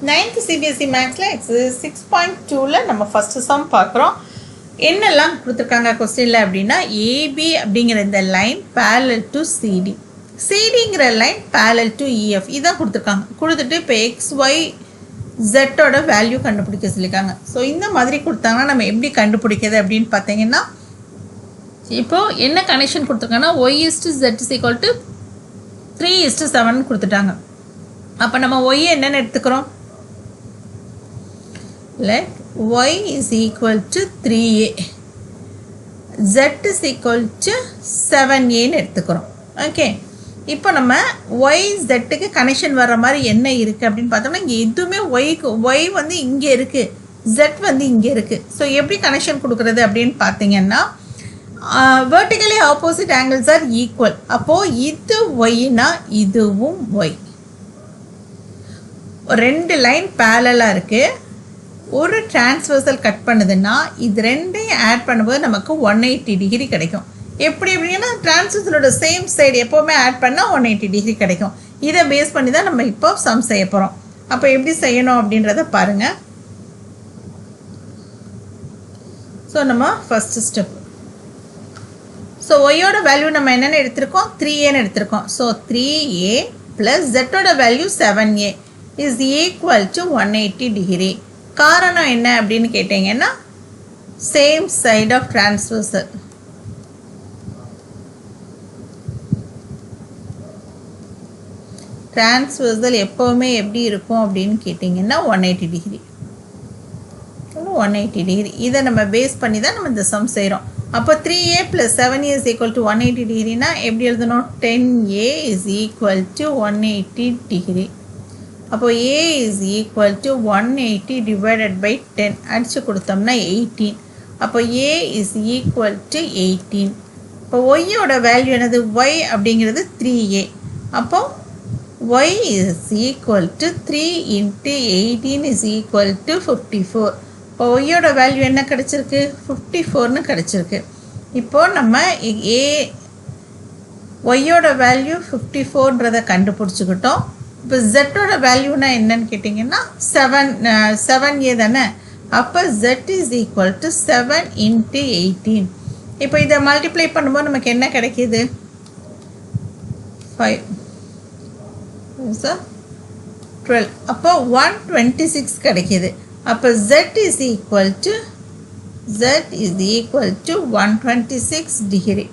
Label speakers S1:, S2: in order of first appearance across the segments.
S1: 9th CBSE Mathsல exercise 6.2ல நம்ம first sum பார்க்குறோம். என்னெல்லாம் கொடுத்துருக்காங்க கொஸ்டினில் அப்படின்னா ஏபி அப்படிங்கிற இந்த லைன் parallel to சிடி, சிடிங்கிற லைன் parallel to EF இதான் கொடுத்துருக்காங்க. கொடுத்துட்டு இப்போ XY Z வேல்யூ கண்டுபிடிக்க சொல்லியிருக்காங்க. ஸோ இந்த மாதிரி கொடுத்தாங்கன்னா நம்ம எப்படி கண்டுபிடிக்கிறது அப்படின்னு பார்த்தீங்கன்னா, இப்போது என்ன கனெக்ஷன் கொடுத்துருக்காங்கன்னா Y/Z = 3:7 கொடுத்துட்டாங்க. அப்போ நம்ம Y என்னென்னு எடுத்துக்கிறோம், let y is equal to 3a, z is equal to 7a எடுத்துக்கிறோம். ஓகே, இப்போ நம்ம y zக்கு கனெக்ஷன் வர்ற மாதிரி என்ன இருக்குது அப்படின்னு பார்த்தோம்னா, இங்கே எதுவுமே y வந்து இங்கே இருக்குது, z வந்து இங்கே இருக்குது. ஸோ எப்படி கனெக்ஷன் கொடுக்குறது அப்படின்னு பார்த்தீங்கன்னா, vertically opposite angles are equal. அப்போது இது yனா இதுவும் y, ரெண்டு லைன் பேரலாக இருக்குது, ஒரு டிரான்ஸ்வர்சல் கட் பண்ணுதுன்னா இது ரெண்டையும் ஆட் பண்ணும்போது நமக்கு 180 டிகிரி கிடைக்கும். எப்படி அப்படின்னா டிரான்ஸ்வர்சலோட சேம் சைடு எப்போவுமே ஆட் பண்ணால் 180 டிகிரி கிடைக்கும். இதை பேஸ் பண்ணி தான் நம்ம இப்போ சம் செய்ய போகிறோம். அப்போ எப்படி செய்யணும் அப்படின்றத பாருங்கள். ஸோ நம்ம ஃபஸ்ட்டு ஸ்டெப், ஸோ ஒய்யோட வேல்யூ நம்ம என்னென்னு எடுத்திருக்கோம், 3aன்னு எடுத்திருக்கோம். So 3a + z value 7a is equal to 180 degree. காரணம் என்ன அப்படின்னு கேட்டிங்கன்னா, same side of transversal. Transversal எப்போவுமே எப்படி இருக்கும் அப்படின்னு கேட்டிங்கன்னா 180 டிகிரி, 180 டிகிரி. இதை நம்ம பேஸ் பண்ணி தான் நம்ம இந்த சம் செய்கிறோம். அப்போ 3a + 7a is equal to 180 டிகிரினா எப்படி எழுதணும், 10a is equal to 180 degree. அப்போ a is equal to 180 divided by 10 அடித்து கொடுத்தோம்னா 18. அப்போ a is equal to 18. இப்போ ஒய்யோட வேல்யூ என்னது, y அப்படிங்கிறது 3a. அப்போ y is equal to 3 × 18 is equal to 54. இப்போ ஒய்யோட வேல்யூ என்ன கிடச்சிருக்கு, 54ன்னு கிடச்சிருக்கு. இப்போது நம்ம ஒய்யோட வேல்யூ 54ன்றதை கண்டுபிடிச்சிக்கிட்டோம். இப்போ ஜெட்டோட வேல்யூனா என்னன்னு கேட்டிங்கன்னா 7a தானே. அப்போ z is equal to 7 × 18. இப்போ இதை மல்டிப்ளை பண்ணும்போது நமக்கு என்ன கிடைக்கிது, 5 12. அப்போ 126 கிடைக்கிது. அப்போ z is equal to 126 degree.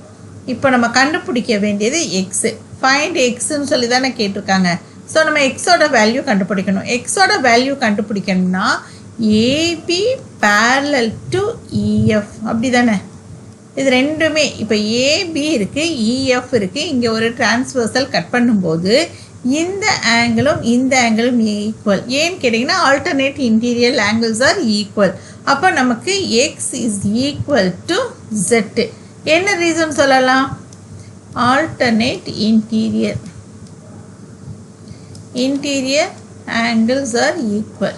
S1: இப்போ நம்ம கண்டுபிடிக்க வேண்டியது எக்ஸு. ஃபைண்ட் எக்ஸுன்னு சொல்லி தானே கேட்டிருக்காங்க. ஸோ நம்ம எக்ஸோட வேல்யூ கண்டுபிடிக்கணும். எக்ஸோட வேல்யூ கண்டுபிடிக்கணும்னா ஏபி parallel to EF அப்படி தானே. இது ரெண்டுமே இப்போ ஏபி இருக்குது, EF இருக்குது. இங்கே ஒரு டிரான்ஸ்வர்சல் கட் பண்ணும்போது இந்த ஆங்கிளும் இந்த ஆங்கிளும் ஈக்குவல். ஏன்னு கேட்டிங்கன்னா alternate interior angles R equal. அப்போ நமக்கு X is equal to Z. என்ன ரீசன் சொல்லலாம், alternate interior angles are equal.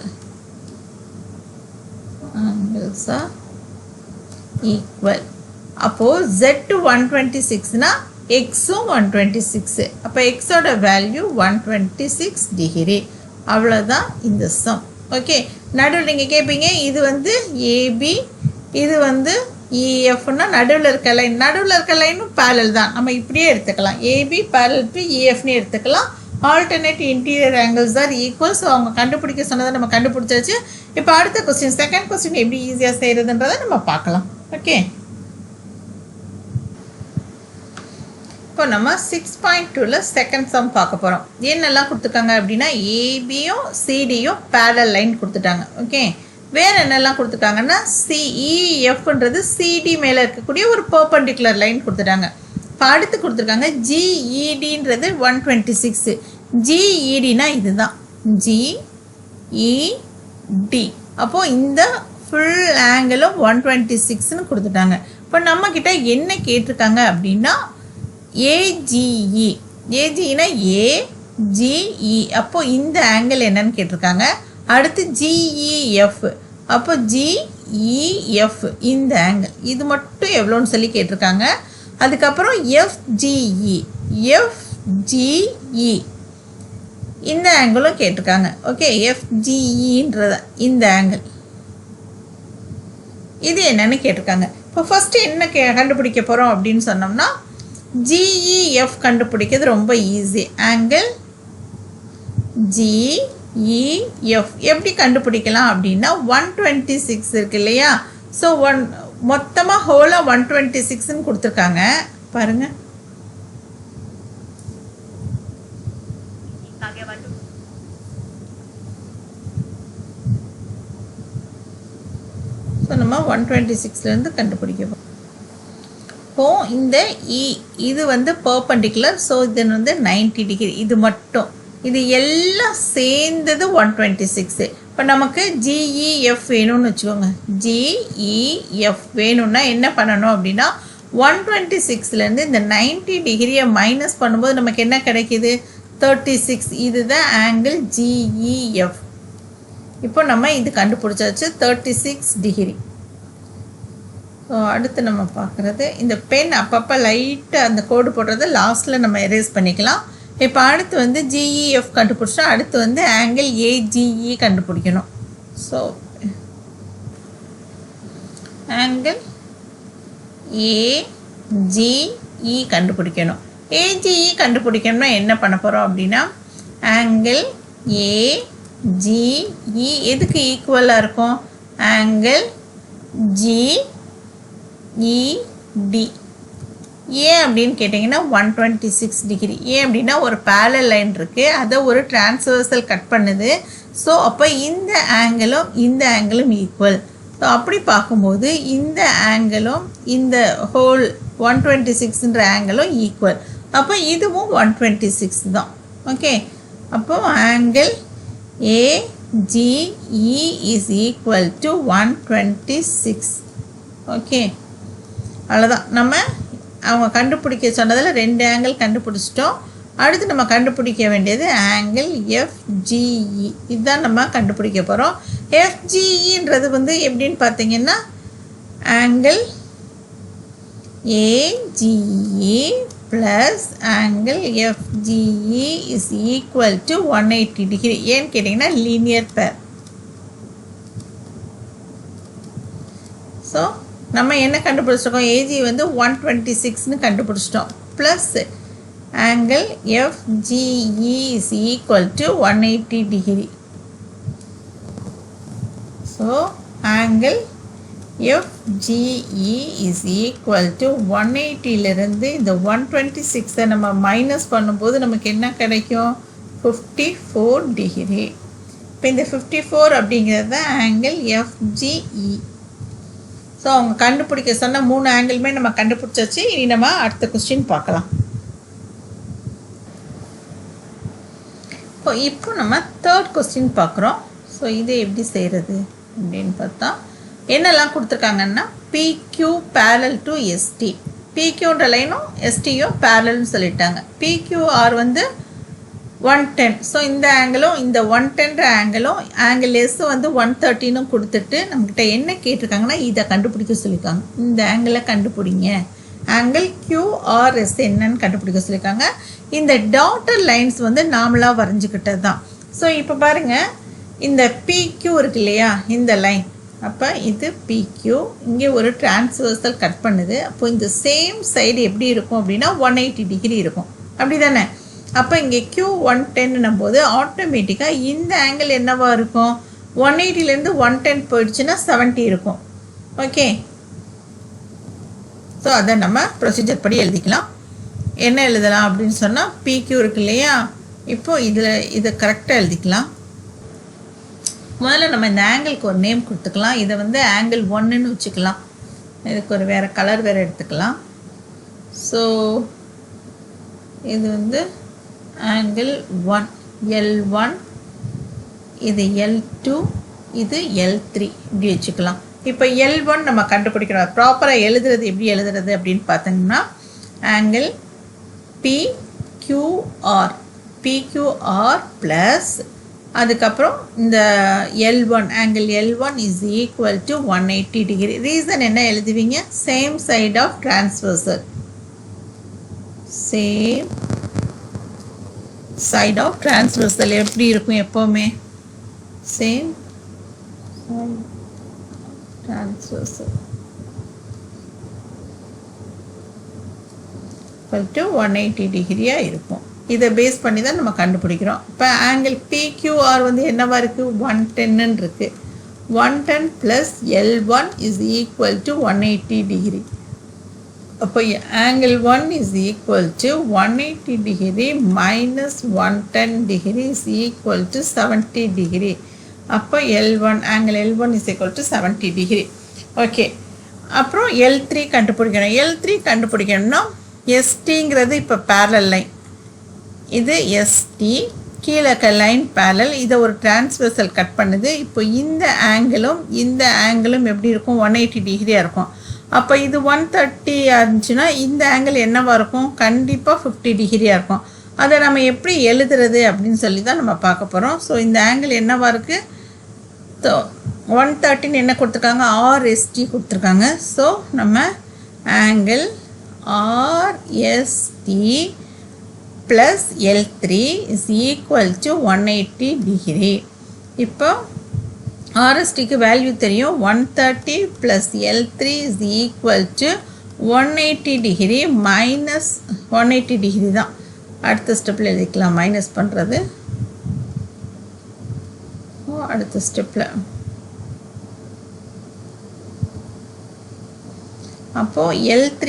S1: அப்போது z 126னா எக்ஸும் 126. அப்போ எக்ஸோட வேல்யூ 126 டிகிரி. அவ்வளோதான் இந்த சம். ஓகே, நடுவில் நீங்கள் கேட்பீங்க, இது வந்து ஏபி, இது வந்து EFனா நடுவில் இருக்க லைனும் பேரல் தான். நம்ம இப்படியே எடுத்துக்கலாம், ஏபி parallel to EFன்னு எடுத்துக்கலாம். Alternate interior angles R equal. So அவங்க கண்டுபிடிக்க சொன்னதை நம்ம கண்டுபிடிச்சாச்சு. இப்போ அடுத்த கொஸ்டின், செகண்ட் கொஸ்டின் எப்படி ஈஸியாக செய்கிறதுன்றதை நம்ம பார்க்கலாம். ஓகே, இப்போ நம்ம 6.2ல செகண்ட் சம் பார்க்க போகிறோம். என்னெல்லாம் கொடுத்துருக்காங்க அப்படின்னா, ஏபியும் சிடியும் பேரல் லைன் கொடுத்துட்டாங்க. ஓகே, வேறு என்னெல்லாம் கொடுத்துருக்காங்கன்னா, சிஇஎஃப்ன்றது சிடி மேலே இருக்கக்கூடிய ஒரு பர்பண்டிகுலர் லைன் கொடுத்துட்டாங்க. இப்போ அடுத்து கொடுத்துருக்காங்க ஜிஇடின்றது 126. ஜிஇடினா இதுதான் ஜிஇடி. அப்போது இந்த ஃபுல் ஆங்கிளும் 126ன்னு கொடுத்துட்டாங்க. இப்போ நம்மக்கிட்ட என்ன கேட்டிருக்காங்க அப்படின்னா ஏஜிஇ. ஏஜினா ஏஜிஇ. அப்போது இந்த ஆங்கிள் என்னன்னு கேட்டிருக்காங்க. அடுத்து ஜிஇஎஃப். அப்போ ஜிஇஎஃப் இந்த ஆங்கிள் இது மட்டும் எவ்வளோன்னு சொல்லி கேட்டிருக்காங்க. அதுக்கப்புறம் எஃப்ஜிஇ. எஃப்ஜிஇ இந்த ஆங்கிளும் கேட்டிருக்காங்க. ஓகே, எஃப்ஜிஇன்றத இந்த ஆங்கிள் இது என்னன்னு கேட்டிருக்காங்க. இப்போ ஃபஸ்ட்டு என்ன கண்டுபிடிக்க போகிறோம் அப்படின்னு சொன்னோம்னா ஜிஇஎஃப் கண்டுபிடிக்கிறது ரொம்ப ஈஸி. ஆங்கிள் ஜிஇஎஃப் எப்படி கண்டுபிடிக்கலாம் அப்படின்னா 126 இருக்கு இல்லையா? ஸோ மொத்தமாக ஹோலாக 126ன்னு கொடுத்துருக்காங்க பாருங்கள். ஸோ நம்ம 126லேருந்து கண்டுபிடிக்க இந்த இது வந்து பர்பண்டிகுலர். ஸோ இது வந்து 90 டிகிரி. இது மட்டும் இது எல்லாம் சேர்ந்தது 126. இப்போ நமக்கு ஜிஇஎஃப் வேணும்னு வச்சுக்கோங்க. ஜிஇஎஃப் வேணும்னா என்ன பண்ணணும் அப்படின்னா 126லேருந்து இந்த 90 டிகிரியை மைனஸ் பண்ணும்போது நமக்கு என்ன கிடைக்கிது? 36. இதுதான் ஆங்கிள் ஜிஇஎஃப். இப்போ நம்ம இது கண்டுபிடிச்சாச்சு 36 டிகிரி. ஸோ அடுத்து நம்ம பார்க்குறது இந்த பென் அப்பப்போ லைட்டாக அந்த கோடு போடுறத லாஸ்ட்டில் நம்ம எரேஸ் பண்ணிக்கலாம். இப்போ அடுத்து வந்து ஜிஇஎஃப் கண்டுபிடிச்சா அடுத்து வந்து ஆங்கிள் ஏஜிஇ கண்டுபிடிக்கணும். ஸோ ஆங்கிள் ஏஜிஇ கண்டுபிடிக்கணும். ஏஜிஇ கண்டுபிடிக்கணும்னா என்ன பண்ண போகிறோம் அப்படின்னா ஆங்கிள் ஏஜிஇ எதுக்கு ஈக்குவலாக இருக்கும்? Angle GET. ஏன் அப்படின்னு கேட்டிங்கன்னா 126 டிகிரி. ஏன் அப்படின்னா ஒரு பேரலல் லைன் இருக்குது, அதை ஒரு டிரான்ஸ்வர்சல் கட் பண்ணுது. ஸோ அப்போ இந்த ஆங்கிளும் ஈக்குவல். ஸோ அப்படி பார்க்கும்போது இந்த ஆங்கிளும் இந்த ஹோல் 126ன்ற ஆங்கிளும் ஈக்குவல். அப்போ இதுவும் 126 தான். ஓகே, அப்போ angle AGE is equal to 126. Okay, அவ்வளோதான். நம்ம அவங்க கண்டுபிடிக்க சொன்னதில் 2 ஆங்கிள் கண்டுபிடிச்சிட்டோம். அடுத்து நம்ம கண்டுபிடிக்க வேண்டியது ஆங்கிள் எஃப்ஜிஇ. இதுதான் நம்ம கண்டுபிடிக்க போகிறோம். எஃப்ஜிஇன்றது வந்து எப்படின்னு பார்த்தீங்கன்னா angle AGE plus angle FGE is equal to 180 degree. ஏன்னு கேட்டிங்கன்னா லீனியர் பேர். ஸோ நம்ம என்ன கண்டுபிடிச்சிருக்கோம்? ஏஜி வந்து 126ன்னு கண்டுபிடிச்சிட்டோம். Plus angle FGE is equal to 180 degree. So angle FGE is equal to 180லேருந்து இந்த 126ஐ நம்ம மைனஸ் பண்ணும்போது நமக்கு என்ன கிடைக்கும்? 54 டிகிரி. இப்போ இந்த 54 அப்படிங்கிறது தான் ஆங்கிள் எஃப்ஜிஇ. ஸோ அவங்க கண்டுபிடிக்க சொன்ன 3 ஆங்கிளுமே நம்ம கண்டுபிடிச்சாச்சு. இனி நம்ம அடுத்த கொஸ்டின் பார்க்கலாம். இப்போ நம்ம 3rd கொஸ்டின் பார்க்குறோம். ஸோ இது எப்படி செய்கிறது அப்படின்னு பார்த்தா என்னெல்லாம் கொடுத்துருக்காங்கன்னா பிக்யூ பேரல் டு எஸ்டி. பிக்யூன்ற லைனும் எஸ்டியும் பேரல்னு சொல்லிட்டாங்க. பிக்யூஆர் வந்து 110. ஸோ இந்த ஆங்கிளும் இந்த 110ன்ற ஆங்கிளும் ஆங்கிள் எஸ் வந்து 130ன்னு கொடுத்துட்டு நம்மக்கிட்ட என்ன கேட்டிருக்காங்கன்னா இதை கண்டுபிடிக்க சொல்லியிருக்காங்க. இந்த ஆங்கிளை கண்டுபிடிங்க. ஆங்கிள் கியூஆர்எஸ் என்னன்னு கண்டுபிடிக்க சொல்லியிருக்காங்க. இந்த டாட்டர் லைன்ஸ் வந்து நாமளாக வரைஞ்சிக்கிட்டது தான். ஸோ இப்போ பாருங்கள், இந்த பிக்யூ இருக்கு இல்லையா, இந்த லைன். அப்போ இது பிக்யூ, இங்கே ஒரு டிரான்ஸ்வர்சல் கட் பண்ணுது. அப்போ இந்த சேம் சைடு எப்படி இருக்கும் அப்படின்னா 180 டிகிரி இருக்கும். அப்படி தானே? அப்போ இங்கே Q110 போது ஆட்டோமேட்டிக்காக இந்த ஆங்கிள் என்னவாக இருக்கும்? 180லேருந்து 110 போயிடுச்சுன்னா 70 இருக்கும். ஓகே, ஸோ அதை நம்ம ப்ரொசீஜர் படி எழுதிக்கலாம். என்ன எழுதலாம் அப்படின்னு சொன்னால் பிக்யூ இருக்கு இல்லையா, இப்போது இதை கரெக்டாக எழுதிக்கலாம். முதல்ல நம்ம இந்த ஆங்கிளுக்கு ஒரு நேம் கொடுத்துக்கலாம். இதை வந்து ஆங்கிள் 1ன்னு வச்சுக்கலாம். இதுக்கு ஒரு வேறு கலர் வேறு எடுத்துக்கலாம். ஸோ இது வந்து ஆங்கிள் 1 L1, இது L2, இது L3 இப்படி வச்சுக்கலாம். இப்போ L1 நம்ம கண்டுபிடிக்கணும். ப்ராப்பராக எழுதுறது எப்படி எழுதுறது அப்படின்னு பார்த்தீங்கன்னா ஆங்கிள் PQR ப்ளஸ் அதுக்கப்புறம் இந்த L1 angle L1 is equal to 180 degree. Reason என்ன எழுதுவீங்க? Same side of transversal. Same side of transversal எப்படி இருக்கும் எப்பவுமே same transversal equal to 180 degree இருக்கும். இதை பேஸ் பண்ணி தான் நம்ம கண்டுபிடிக்கிறோம். இப்போ ஆங்கிள் PQR வந்து என்னவா இருக்கு 110 இருக்கு. 110 plus L1 is equal to 180 degree. அப்போ angle 1 is equal to 180 degree minus 110 degree is equal to 70 degree. அப்போ L1 angle L1 is equal to 70 degree. Okay, அப்புறம் L3 கண்டுபிடிக்கணும். L3 கண்டுபிடிக்கணும்னா STங்கிறது இப்போ parallel லைன், இது ST கீழே லைன் parallel, இதை ஒரு டிரான்ஸ்வர்சல் கட் பண்ணுது. இப்போ இந்த ஆங்கிளும் எப்படி இருக்கும் 180 டிகிரியாக இருக்கும். அப்போ இது 130 இருந்துச்சுன்னா இந்த ஆங்கிள் என்னவாக இருக்கும் கண்டிப்பாக 50 டிகிரியாக இருக்கும். அதை நம்ம எப்படி எழுதுறது அப்படின்னு சொல்லி தான் நம்ம பார்க்க போகிறோம். ஸோ இந்த ஆங்கிள் என்னவாக இருக்குது 130 என்ன கொடுத்துருக்காங்க RST கொடுத்துருக்காங்க. ஸோ நம்ம angle RST plus L3 is equal to 180 degree. இப்போ RSTக்கு வேல்யூ தெரியும் 130 plus L3 is equal to 180 degree minus 180 degree தான். அடுத்த ஸ்டெப்பில் எழுதிக்கலாம் மைனஸ் பண்ணுறது. அடுத்த ஸ்டெப்பில் அப்போது L3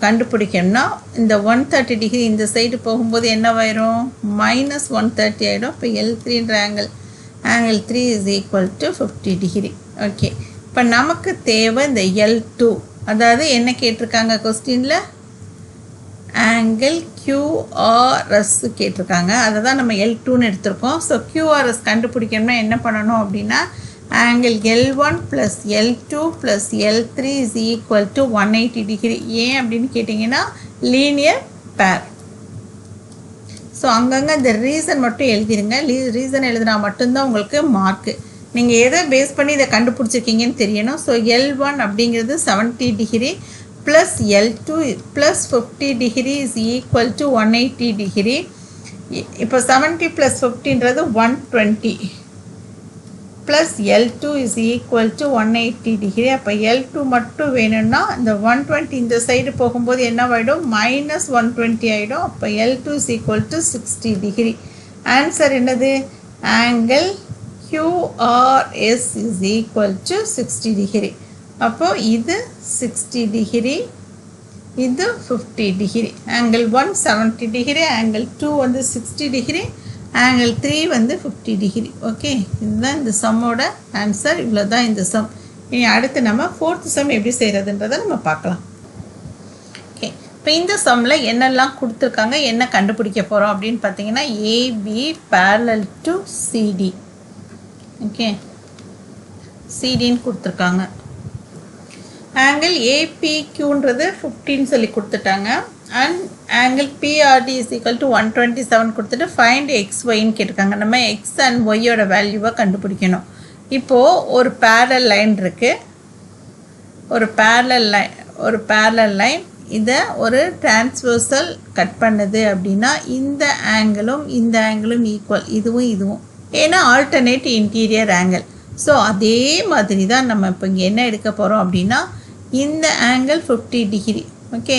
S1: கண்டுபிடிக்கணும்னா இந்த 130 டிகிரி இந்த சைடு போகும்போது என்னவாயிரும் மைனஸ் 130 ஆகிடும். இப்போ L3ன்ற angle 3 is equal to 50 degree. Okay, இப்போ நமக்கு தேவை இந்த L2, அதாவது என்ன கேட்டிருக்காங்க கொஸ்டினில் ஆங்கிள் QRS கேட்டிருக்காங்க. அதை தான் நம்ம L2ன்னு எடுத்திருக்கோம். ஸோ QRS கண்டுபிடிக்கணும்னா என்ன பண்ணணும் அப்படின்னா angle L1 plus L2 plus L3 is equal to 180 degree. ஏன் அப்படின்னு கேட்டிங்கன்னா லீனியர் பேர். ஸோ அங்கங்கே இந்த ரீசன் மட்டும் எழுதிடுங்க. ரீசன் எழுதினா மட்டும்தான் உங்களுக்கு மார்க்கு. நீங்கள் எதை பேஸ் பண்ணி இதை கண்டுபிடிச்சிருக்கீங்கன்னு தெரியணும். ஸோ L1 அப்படிங்கிறது 70 degree plus L2 plus 50 degree is equal to 180 degree. இப்போ 70 plus 50ன்றது 120 plus L2 is equal to 180 degree. அப்போ L2 மட்டும் வேணும்னா இந்த 120 இந்த சைடு போகும்போது என்ன ஆகிடும் மைனஸ் 120 ஆகிடும். அப்போ L2 is equal to 60 degree. Answer என்னது angle QRS is equal to 60 degree. அப்போ இது 60 degree, இது 50 degree. ஆங்கிள் 1 70 degree, ஆங்கிள் 2 வந்து 60 degree, ஆங்கிள் 3 வந்து 50 டிகிரி. ஓகே, இதுதான் இந்த சம்மோட ஆன்சர். இவ்வளோ தான் இந்த சம். இனி அடுத்து நம்ம 4th சம் எப்படி செய்கிறதுன்றதை நம்ம பார்க்கலாம். ஓகே, இப்போ இந்த சம்மில் என்னெல்லாம் கொடுத்துருக்காங்க, என்ன கண்டுபிடிக்க போகிறோம் அப்படின்னு பார்த்தீங்கன்னா AB parallel to CD. Okay, CDன்னு கொடுத்துருக்காங்க. ஆங்கிள் APQன்றது 15 சொல்லி கொடுத்துட்டாங்க. And angle PRD is equal to 127 கொடுத்துட்டு ஃபைண்ட் XYன்னு கேட்டிருக்காங்க. நம்ம எக்ஸ் அண்ட் ஒய்யோட வேல்யூவை கண்டுபிடிக்கணும். இப்போது ஒரு பேரலல் லைன் இருக்குது, ஒரு பேரலல் லைன் இதை ஒரு டிரான்ஸ்வர்சல் கட் பண்ணுது அப்படின்னா இந்த ஆங்கிளும் ஈக்குவல், இதுவும் ஏன்னா ஆல்டர்னேட் இன்டீரியர் ஆங்கிள். ஸோ அதே மாதிரி தான் நம்ம இப்போ இங்கே என்ன எடுக்க போகிறோம் அப்படின்னா இந்த ஆங்கிள் 50 டிகிரி. ஓகே,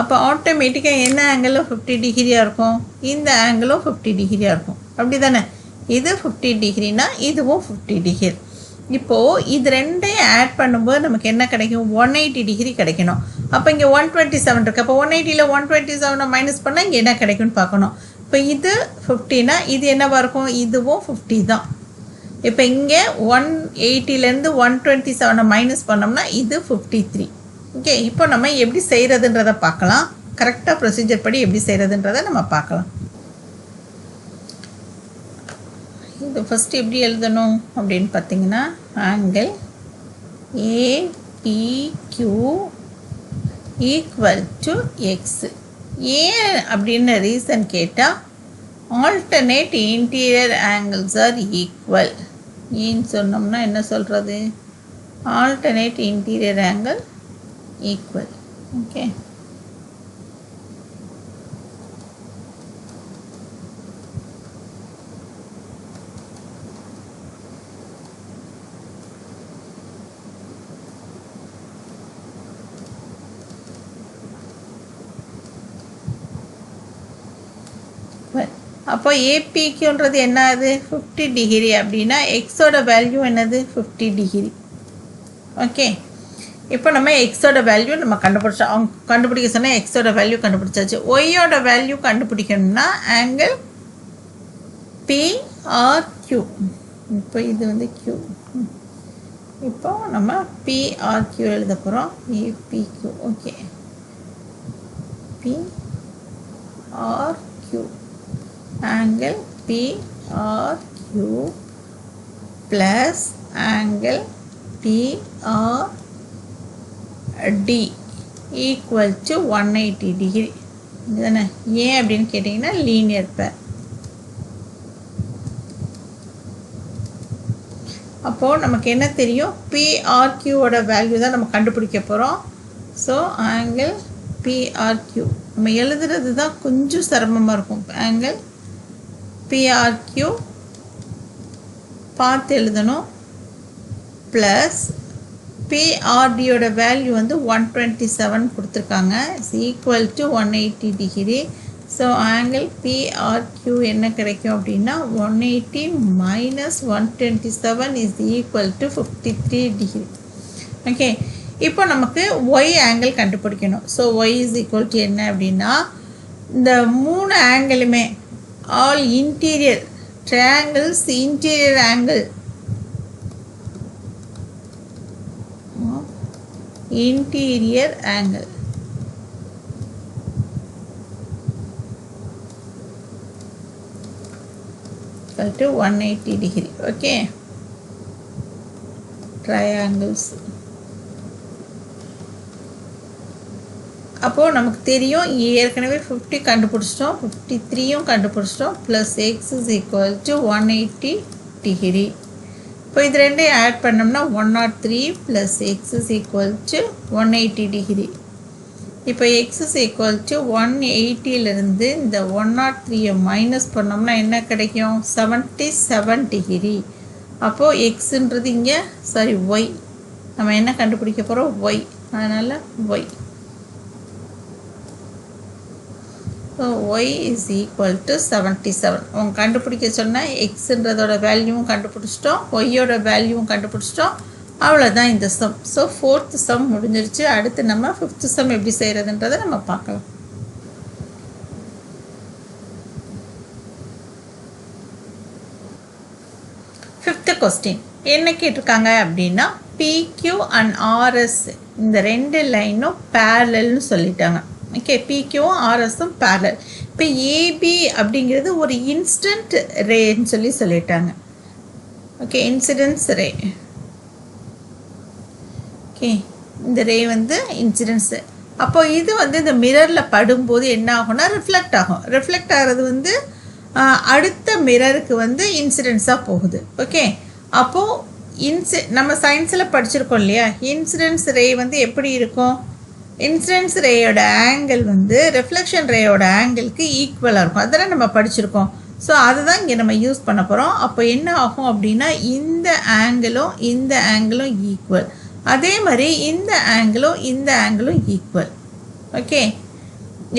S1: அப்போ ஆட்டோமேட்டிக்காக என்ன ஆங்கிளும் 50 டிகிரியாக இருக்கும், இந்த ஆங்கிளும் 50 டிகிரியாக இருக்கும். அப்படி தானே, இது 50 டிகிரினா இதுவும் 50 டிகிரி. இப்போது இது ரெண்டையும் ஆட் பண்ணும்போது நமக்கு என்ன கிடைக்கும் 180 டிகிரி கிடைக்கணும். அப்போ இங்கே 127 இருக்குது. அப்போ 180ல் 127 மைனஸ் பண்ணால் இங்கே என்ன கிடைக்கும்னு பார்க்கணும். இப்போ இது 50னா இது என்னவாக இருக்கும், இதுவும் 50 தான். இப்போ இங்கே 180லேருந்து 127 மைனஸ் பண்ணோம்னா இது 53. ஓகே, இப்போ நம்ம எப்படி செய்கிறதுன்றதை பார்க்கலாம். கரெக்டாக ப்ரொசீஜர் படி எப்படி செய்கிறதுன்றதை நம்ம பார்க்கலாம். இது ஃபஸ்ட்டு எப்படி எழுதணும் அப்படின்னு பார்த்தீங்கன்னா angle APQ equal to X. ஏன் அப்படின்னு ரீசன் கேட்டால் alternate interior angles R equal. ஏன்னு சொன்னோம்னா என்ன சொல்கிறது, alternate interior angle equal. Okay, அப்போ ஏபிக்யூன்றது என்னது 50 டிகிரி அப்படின்னா எக்ஸோட வேல்யூ என்னது 50 டிகிரி. ஓகே, இப்போ நம்ம எக்ஸோட வேல்யூ நம்ம கண்டுபிடிச்சோம். அவங்க கண்டுபிடிக்க சொன்னால் எக்ஸோட வேல்யூ கண்டுபிடிச்சாச்சு. ஒய்யோட வேல்யூ கண்டுபிடிக்கணும்னா ஆங்கிள் பிஆர்கியூ. இப்போ இது வந்து கியூ. இப்போ நம்ம பிஆர்கியூ எழுத போகிறோம். ABQ. Okay, PRQ angle PRQ plus angle PRD equal to 180 degree. இதுதானே ஏன் அப்படின்னு கேட்டிங்கன்னா லீனியர் பேர். அப்போது நமக்கு என்ன தெரியும், PRQவோட வேல்யூ தான் நம்ம கண்டுபிடிக்க போகிறோம். ஸோ ஆங்கிள் PRQ நம்ம எழுதுறது தான் கொஞ்சம் சிரமமாக இருக்கும். ஆங்கிள் PRQ பார்த்து எழுதணும். ப்ளஸ் PRDயோட வேல்யூ வந்து 127 கொடுத்துருக்காங்க. Is equal to 180 degree. So angle PRQ என்ன கிடைக்கும் அப்படின்னா 180 minus 127 is equal to 53 degree. Okay, இப்போ நமக்கு ஒய் ஆங்கிள் கண்டுபிடிக்கணும். So y is equal to என்ன அப்படின்னா இந்த 3 ஆங்கிளுமே all interior triangles interior angle interior angle equal to 180 degree. Okay, triangles. அப்போது நமக்கு தெரியும் ஏற்கனவே 50 கண்டுபிடிச்சிட்டோம், 53யும் கண்டுபிடிச்சிட்டோம். Plus X is equal to 180 degree. இப்போ இது ரெண்டையும் ஆட் பண்ணோம்னா 103 plus X is equal to 180 degree. இப்போ எக்ஸ் இஸ் ஈக்குவல் டு 180லேருந்து இந்த 103யை மைனஸ் பண்ணோம்னா என்ன கிடைக்கும் 77 டிகிரி. அப்போது எக்ஸுன்றது இங்கே ஒய் நம்ம என்ன கண்டுபிடிக்க போகிறோம் ஒய். அதனால் y. So y is equal to 77. அவங்க கண்டுபிடிக்க சொன்னால் எக்ஸுன்றதோட வேல்யூவும் கண்டுபிடிச்சிட்டோம், ஒய்யோட வேல்யூவும் கண்டுபிடிச்சிட்டோம். அவ்வளோதான் இந்த சம். ஸோ 4th சம் முடிஞ்சிருச்சு. அடுத்து நம்ம 5th சம் எப்படி செய்கிறதுன்றதை நம்ம பார்க்கலாம். 5th கொஸ்டின் என்ன கேட்டிருக்காங்க அப்படின்னா PQ and RS இந்த 2 லைனும் பேரலல்னு சொல்லிட்டாங்க. ஓகே, PQவும் RSும் பேரலல். இப்போ ஏபி அப்படிங்கிறது ஒரு இன்ஸ்டன்ட் ரேன்னு சொல்லிட்டாங்க. ஓகே, இன்சிடென்ஸ் ரே. ஓகே, இந்த ரே வந்து இன்சிடென்ஸு. அப்போ இது வந்து இந்த மிரரில் படும்போது என்ன ஆகும்னா ரிஃப்ளெக்ட் ஆகும். ரிஃப்ளெக்ட் ஆகிறது வந்து அடுத்த மிரருக்கு வந்து இன்சிடென்ஸாக போகுது. ஓகே, அப்போது நம்ம சயின்ஸில் படிச்சிருக்கோம் இல்லையா, இன்சிடென்ஸ் ரே வந்து எப்படி இருக்கும், இன்சிடென்ஸ் ரேயோட ஆங்கிள் வந்து ரிஃப்ளெக்ஷன் ரேயோட ஆங்கிளுக்கு ஈக்குவலாக இருக்கும். அதெல்லாம் நம்ம படிச்சிருக்கோம். ஸோ அதுதான் இங்கே நம்ம யூஸ் பண்ண போகிறோம். அப்போ என்ன ஆகும் அப்படின்னா இந்த ஆங்கிளும் ஈக்குவல், அதே மாதிரி இந்த ஆங்கிளும் ஈக்குவல். ஓகே,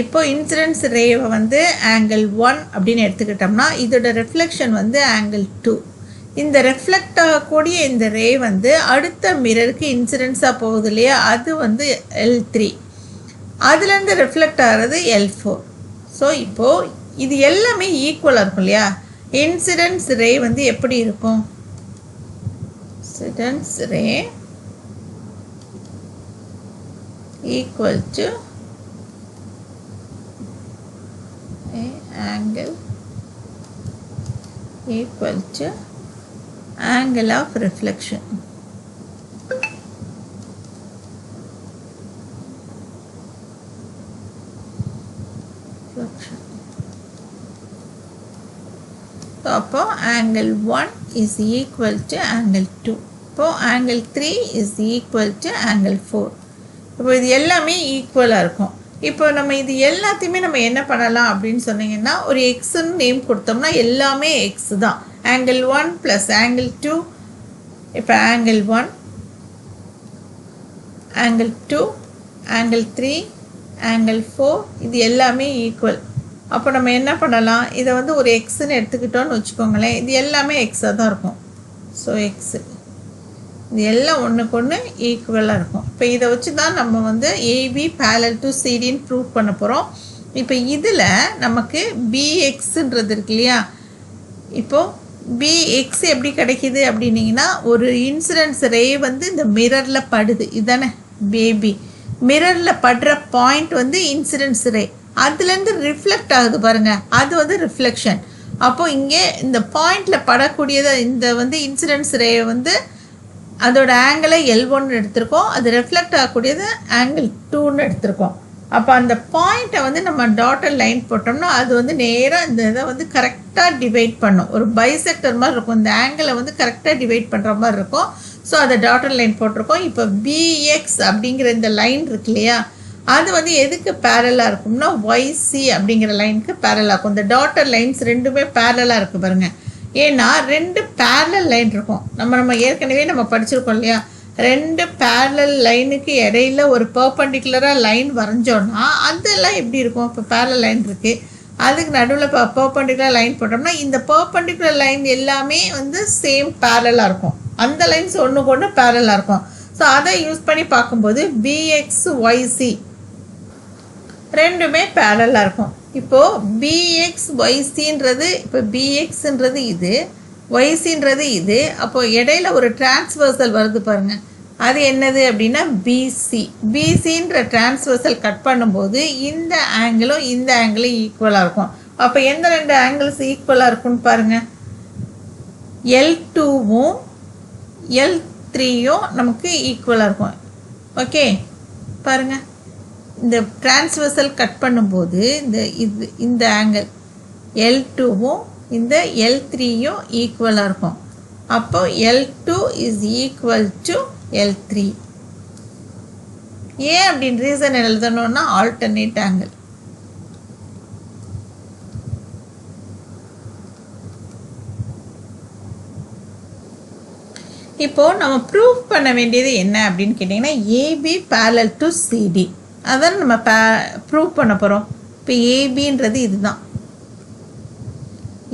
S1: இப்போ இன்சிடென்ஸ் ரேவை வந்து ஆங்கிள் 1 அப்படின்னு எடுத்துக்கிட்டோம்னா இதோட ரிஃப்ளெக்ஷன் வந்து ஆங்கிள் 2. இந்த ரெஃப்ளெக்ட் ஆகக்கூடிய இந்த ரே வந்து அடுத்த மிரருக்கு இன்சிடென்ஸாக போகுது இல்லையா, அது வந்து L3. அதுலேருந்து ரிஃப்ளெக்ட் ஆகிறது L4. ஸோ இப்போது இது எல்லாமே ஈக்குவலாக இருக்கும் இல்லையா. இன்சிடென்ஸ் ரே வந்து எப்படி இருக்கும், incidence ray equal to angle equal to angle of reflection. So அப்போ angle 1 is equal to angle 2. இப்போ angle 3 is equal to angle 4. இப்போ இது எல்லாமே ஈக்குவலாக இருக்கும். இப்போ நம்ம இது எல்லாத்தையுமே நம்ம என்ன பண்ணலாம் அப்படின்னு சொன்னீங்கன்னா ஒரு எக்ஸ்ன்னு நேம் கொடுத்தோம்னா எல்லாமே எக்ஸ் தான். Angle 1 plus angle 2. இப்போ ஆங்கிள் 1, ஆங்கிள் 2, ஆங்கிள் 3, ஆங்கிள் 4 இது எல்லாமே ஈக்குவல். அப்போ நம்ம என்ன பண்ணலாம், இதை வந்து ஒரு எக்ஸ்ன்னு எடுத்துக்கிட்டோன்னு வச்சுக்கோங்களேன். இது எல்லாமே எக்ஸாக தான் இருக்கும். ஸோ எக்ஸு இது எல்லாம் ஒன்றுக்கு ஒன்று ஈக்குவலாக இருக்கும். இப்போ இதை வச்சு தான் நம்ம வந்து ஏபி parallel to சிடின்னு ப்ரூவ் பண்ண போகிறோம். இப்போ இதில் நமக்கு பிஎக்ஸுன்றது இருக்கு இல்லையா, இப்போது பிஎக்ஸ் எப்படி கிடைக்கிது அப்படின்னீங்கன்னா, ஒரு இன்சிடென்ஸ் ரே வந்து இந்த மிரரில் படுது. இதுதானே பேபி மிரரில் படுற பாயிண்ட் வந்து இன்சிடென்ஸ் ரே, அதுலேருந்து ரிஃப்ளெக்ட் ஆகுது பாருங்கள், அது வந்து ரிஃப்ளெக்ஷன். அப்போது இங்கே இந்த பாயிண்டில் படக்கூடியதை இந்த வந்து இன்சிடென்ஸ் ரே வந்து அதோட ஆங்கிளை L1 எடுத்திருக்கோம், அது ரெஃப்ளெக்ட் ஆகக்கூடியது ஆங்கிள் 2ன்னு எடுத்திருக்கோம். அப்போ அந்த பாயிண்ட்டை வந்து நம்ம டாட்டர் லைன் போட்டோம்னா அது வந்து நேராக இந்த இதை வந்து கரெக்டாக டிவைட் பண்ணும். ஒரு பைசெக்டர் மாதிரி இருக்கும், இந்த ஆங்கிளை வந்து கரெக்டாக டிவைட் பண்ணுற மாதிரி இருக்கும். ஸோ அதை டாட்டர் லைன் போட்டிருக்கோம். இப்போ பிஎக்ஸ் அப்படிங்கிற இந்த லைன் இருக்கு இல்லையா, அது வந்து எதுக்கு பேரலாக இருக்கும்னா ஒய்சி அப்படிங்கிற லைனுக்கு பேரலாக இருக்கும். இந்த டாட்டர் லைன்ஸ் ரெண்டுமே பேரலாக இருக்குது பாருங்கள். ஏன்னா ரெண்டு பேரலல் லைன் இருக்கும். நம்ம ஏற்கனவே நம்ம படிச்சிருக்கோம் இல்லையா, ரெண்டு பேரலல் லைனுக்கு இடையில ஒரு பர்பண்டிகுலராக லைன் வரைஞ்சோன்னா அதெல்லாம் எப்படி இருக்கும். இப்போ பேரலல் லைன் இருக்குது, அதுக்கு நடுவில் பர்பண்டிகுலர் லைன் போட்டோம்னா இந்த பர்பண்டிகுலர் லைன் எல்லாமே வந்து சேம் பேரலாக இருக்கும். அந்த லைன்ஸ் ஒன்றுக்கு ஒன்று பேரலாக இருக்கும். ஸோ அதை யூஸ் பண்ணி பார்க்கும்போது பிஎக்ஸ் ஒய்சி ரெண்டுமே பேரலாக இருக்கும். இப்போது பிஎக்ஸ் ஒய்சின்றது, இப்போ பிஎக்ஸுன்றது இது, ஒய்சின்றது இது. அப்போது இடையில ஒரு டிரான்ஸ்வர்சல் வருது பாருங்கள், அது என்னது அப்படின்னா பிசி. பிசின்ற டிரான்ஸ்வர்சல் கட் பண்ணும்போது இந்த ஆங்கிளும் இந்த ஆங்கிளும் ஈக்குவலாக இருக்கும். அப்போ எந்த ரெண்டு ஆங்கிள்ஸ் ஈக்குவலாக இருக்குன்னு பாருங்கள், L2வும் L3யும் நமக்கு ஈக்குவலாக இருக்கும். ஓகே பாருங்கள், இந்த டிரான்ஸ்வர்சல் கட் பண்ணும்போது இந்த ஆங்கிள் L2வும் இந்த L3யும் ஈக்குவலாக இருக்கும். அப்போ L2 is equal to L3. ஏன் அப்படின்னு ரீசன் எழுதணும்னா ஆல்டர்னேட் ஆங்கிள். இப்போது நம்ம ப்ரூவ் பண்ண வேண்டியது என்ன அப்படின்னு கேட்டிங்கன்னா, ஏபி parallel to சிடி, அதான் நம்ம ப்ரூவ் பண்ண போகிறோம். இப்போ ஏபின்றது இதுதான்,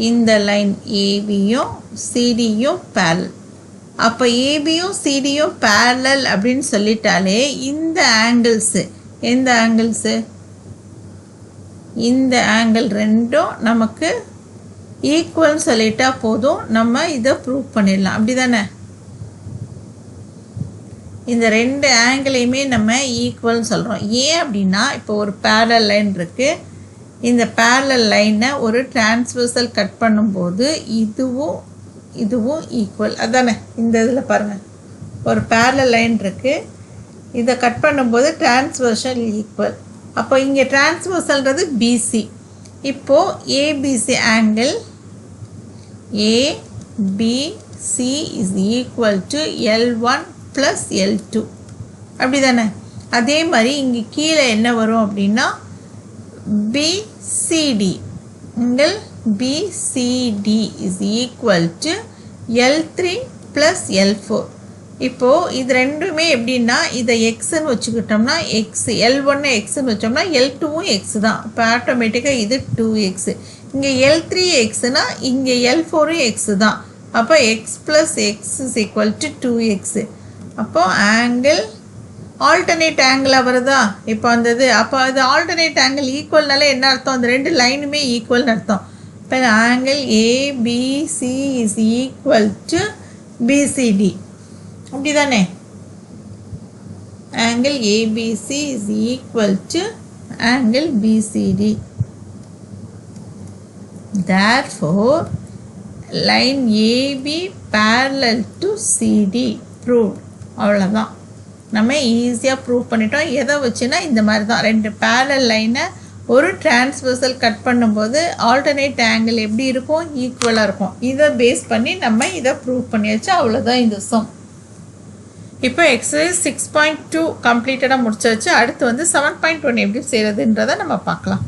S1: இந்த லைன் ஏபியும் சிடியும் பேரலல். அப்போ ஏபியும் சிடியும் பேரலல் அப்படின்னு சொல்லிட்டாலே இந்த ஆங்கிள்ஸு, எந்த ஆங்கிள்ஸு, இந்த ஆங்கிள் ரெண்டும் நமக்கு ஈக்குவல்னு சொல்லிட்டா போதும், நம்ம இதை ப்ரூவ் பண்ணிடலாம். அப்படி தானே, இந்த ரெண்டு ஆங்கிளையுமே நம்ம ஈக்குவல்னு சொல்கிறோம். ஏன் அப்படின்னா இப்போ ஒரு பேரலல் லைன் இருக்குது, இந்த பேரலல் லைனை ஒரு டிரான்ஸ்வர்சல் கட் பண்ணும்போது இதுவும் இதுவும் ஈக்குவல். அதானே, இந்த இதில் பாருங்கள், ஒரு பேரலல் லைன் இருக்குது, இதை கட் பண்ணும்போது டிரான்ஸ்வர்சல் ஈக்குவல். அப்போ இங்கே டிரான்ஸ்வர்சல்ன்றது பிசி. இப்போது ABC angle ABC is equal to L1 + L2. அப்படி தானே. அதே மாதிரி இங்கே கீழே என்ன வரும் அப்படின்னா BCD, angle BCD is equal to L3 + L4. இப்போது இது ரெண்டுமே எப்படின்னா, இதை எக்ஸ்ன்னு வச்சுக்கிட்டோம்னா எக்ஸ், L1 எக்ஸ்ன்னு வச்சோம்னா L2வும் எக்ஸ் தான். இப்போ ஆட்டோமேட்டிக்காக இது 2x. இங்கே L3 எக்ஸ்னா இங்கே L4ம் எக்ஸ் தான். அப்போ X + X is equal to 2x. அப்போது ஆங்கிள் ஆல்டர்னேட் ஆங்கிளாக வருதா இப்போ அந்த இது. அப்போ அது ஆல்டர்னேட் ஆங்கிள் ஈக்குவல்னால என்ன அர்த்தம், அந்த ரெண்டு லைனுமே ஈக்குவல்னு அர்த்தம். இப்போ angle ABC is equal to BCD. அப்படி தானே, angle ABC is equal to angle BCD. therefore line AB parallel to CD proved. அவ்வளோதான், நம்ம ஈஸியாக ப்ரூவ் பண்ணிட்டோம். எதை வச்சுன்னா இந்த மாதிரி தான், ரெண்டு பேரலல் லைனை ஒரு டிரான்ஸ்வர்சல் கட் பண்ணும்போது ஆல்டர்னேட் ஆங்கிள் எப்படி இருக்கும், ஈக்குவலாக இருக்கும். இதை பேஸ் பண்ணி நம்ம இதை ப்ரூவ் பண்ணியாச்சு. அவ்வளோதான் இந்த சம். இப்போ எக்ஸசைஸ் 6.2 கம்ப்ளீட்டடாக முடிச்சாச்சு. அடுத்து வந்து 7.1 எப்படி செய்கிறதுன்றதை நம்ம பார்க்கலாம்.